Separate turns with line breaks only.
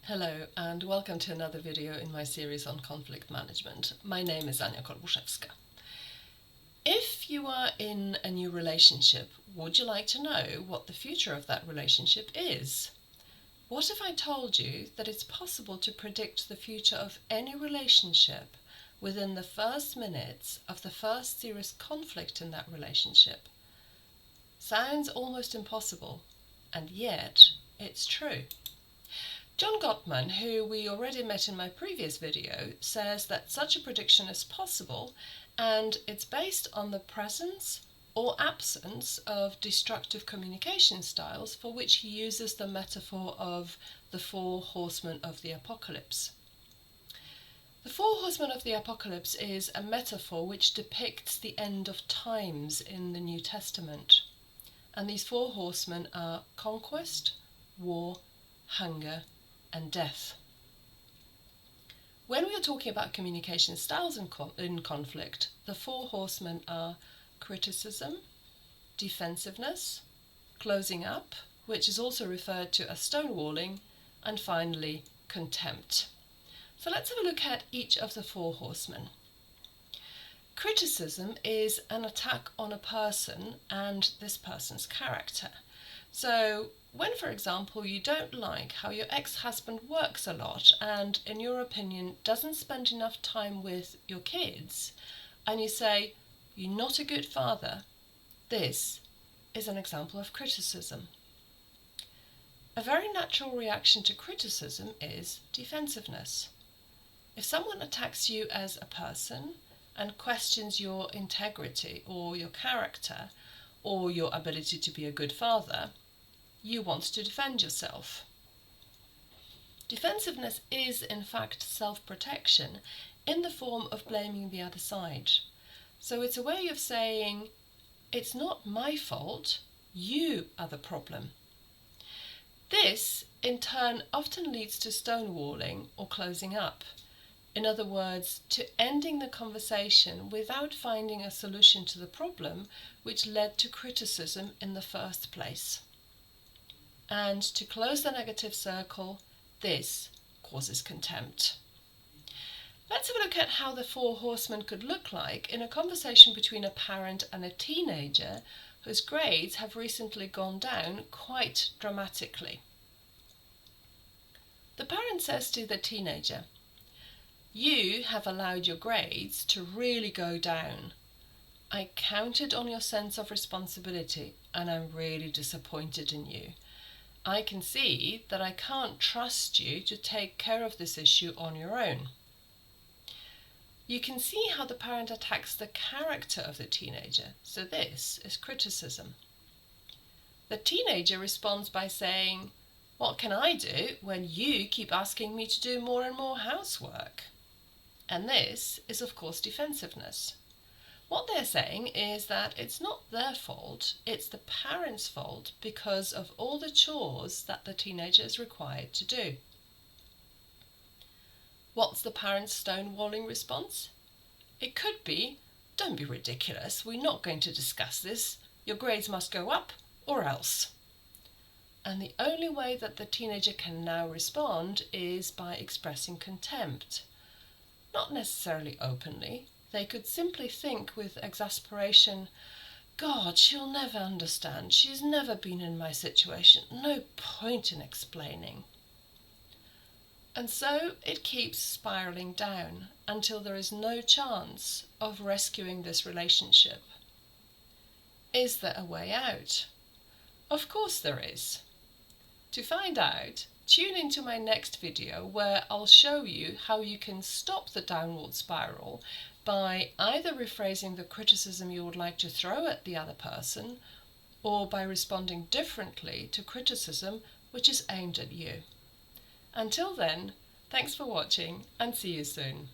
Hello and welcome to another video in my series on conflict management. My name is Ania Kolbuszewska. If you are in a new relationship, would you like to know what the future of that relationship is? What if I told you that it's possible to predict the future of any relationship within the first minutes of the first serious conflict in that relationship? Sounds almost impossible, and yet it's true. John Gottman, who we already met in my previous video, says that such a prediction is possible and it's based on the presence or absence of destructive communication styles, for which he uses the metaphor of the four horsemen of the apocalypse. The four horsemen of the apocalypse is a metaphor which depicts the end of times in the New Testament. And these four horsemen are conquest, war, hunger, and death. When we are talking about communication styles in conflict, the four horsemen are criticism, defensiveness, closing up, which is also referred to as stonewalling, and finally contempt. So let's have a look at each of the four horsemen. Criticism is an attack on a person and this person's character. So when, for example, you don't like how your ex-husband works a lot and, in your opinion, doesn't spend enough time with your kids, and you say, "You're not a good father," this is an example of criticism. A very natural reaction to criticism is defensiveness. If someone attacks you as a person and questions your integrity or your character or your ability to be a good father, you want to defend yourself. Defensiveness is, in fact, self-protection in the form of blaming the other side. So it's a way of saying, it's not my fault, you are the problem. This, in turn, often leads to stonewalling or closing up. In other words, to ending the conversation without finding a solution to the problem which led to criticism in the first place. And to close the negative circle, this causes contempt. Let's have a look at how the four horsemen could look like in a conversation between a parent and a teenager whose grades have recently gone down quite dramatically. The parent says to the teenager, "You have allowed your grades to really go down. I counted on your sense of responsibility and I'm really disappointed in you. I can see that I can't trust you to take care of this issue on your own." You can see how the parent attacks the character of the teenager, so this is criticism. The teenager responds by saying, "What can I do when you keep asking me to do more and more housework?" And this is, of course, defensiveness. What they're saying is that it's not their fault, it's the parent's fault because of all the chores that the teenager is required to do. What's the parent's stonewalling response? It could be, "Don't be ridiculous, we're not going to discuss this. Your grades must go up or else." And the only way that the teenager can now respond is by expressing contempt. Not necessarily openly. They could simply think with exasperation, "God, she'll never understand. She's never been in my situation. No point in explaining." And so it keeps spiraling down until there is no chance of rescuing this relationship. Is there a way out? Of course there is. To find out, tune into my next video where I'll show you how you can stop the downward spiral by either rephrasing the criticism you would like to throw at the other person or by responding differently to criticism which is aimed at you. Until then, thanks for watching and see you soon.